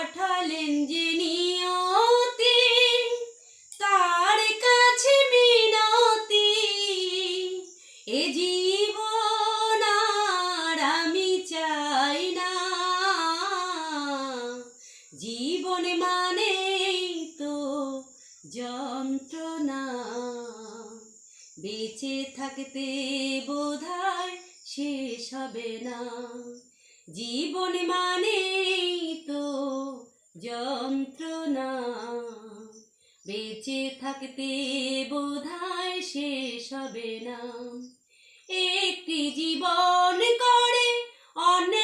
পাঠালেন যে নিয়তি, তার কাছে মিনতি, এ জীবন আর আমি চাই না। জীবন মানে তো যন্ত্রণা, বেঁচে থাকতে বোধহয় শেষ হবে না। জীবন মানে তো যন্ত্রণা, বেঁচে থাকতে বোধহয় শেষ হবে না। একটি জীবন করে অনেক